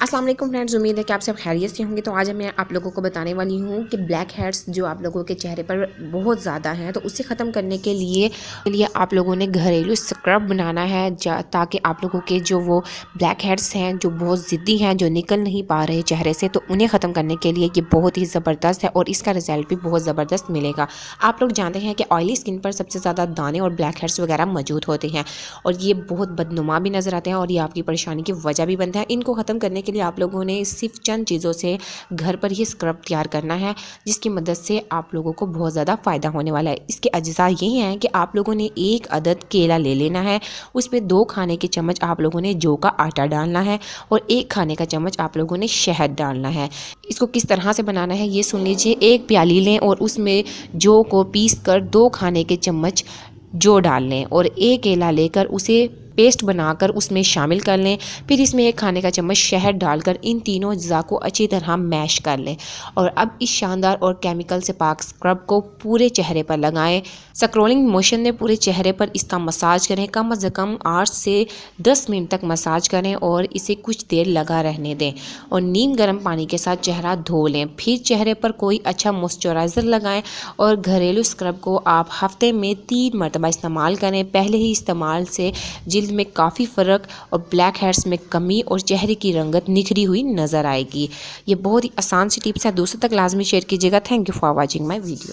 अस्सलाम वालेकुम फ्रेंड्स, उम्मीद है कि आप सब खैरियत से होंगे। तो आज मैं आप लोगों को बताने वाली हूँ कि ब्लैक हेड्स जो आप लोगों के चेहरे पर बहुत ज़्यादा हैं, तो उसे ख़त्म करने के लिए आप लोगों ने घरेलू स्क्रब बनाना है ताकि आप लोगों के जो वो ब्लैक हेड्स हैं जो बहुत ज़िद्दी हैं, जो निकल नहीं पा रहे चेहरे से, तो उन्हें ख़त्म करने के लिए ये बहुत ही ज़बरदस्त है और इसका रिज़ल्ट भी बहुत ज़बरदस्त मिलेगा। आप लोग जानते हैं कि ऑयली स्किन पर सबसे ज़्यादा दाने और ब्लैक हेड्स वगैरह मौजूद होते हैं और ये बहुत बदनुमा भी नज़र आते हैं और ये आपकी परेशानी की वजह भी बनता है। इनको ख़त्म करने के लिए आप लोगों ने सिर्फ चंद चीज़ों से घर पर ही स्क्रब तैयार करना है, जिसकी मदद से आप लोगों को बहुत ज़्यादा फ़ायदा होने वाला है। इसके अज्जा ये हैं कि आप लोगों ने एक अदद केला ले लेना है, उस पर 2 खाने के चम्मच आप लोगों ने जौ का आटा डालना है और 1 खाने का चम्मच आप लोगों ने शहद डालना है। इसको किस तरह से बनाना है ये सुन लीजिए। 1 प्याली लें और उसमें जौ को पीस कर 2 खाने के चम्मच जौ डाल लें और 1 केला लेकर उसे पेस्ट बनाकर उसमें शामिल कर लें। फिर इसमें 1 खाने का चम्मच शहद डालकर इन तीनों अज्जा को अच्छी तरह मैश कर लें और अब इस शानदार और केमिकल से पाक स्क्रब को पूरे चेहरे पर लगाएं। स्क्रॉलिंग मोशन में पूरे चेहरे पर इसका मसाज करें। कम से कम 8 से 10 मिनट तक मसाज करें और इसे कुछ देर लगा रहने दें और नीम गर्म पानी के साथ चेहरा धो लें। फिर चेहरे पर कोई अच्छा मॉइस्चराइज़र लगाएं और घरेलू स्क्रब को आप हफ्ते में 3 मरतबा इस्तेमाल करें। पहले ही इस्तेमाल से जिल्द में काफ़ी फ़र्क और ब्लैक हेड्स में कमी और चेहरे की रंगत निखरी हुई नज़र आएगी। ये बहुत ही आसान सी टिप्स है, दूसरों तक लाजमी शेयर कीजिएगा। Thank you for watching my video.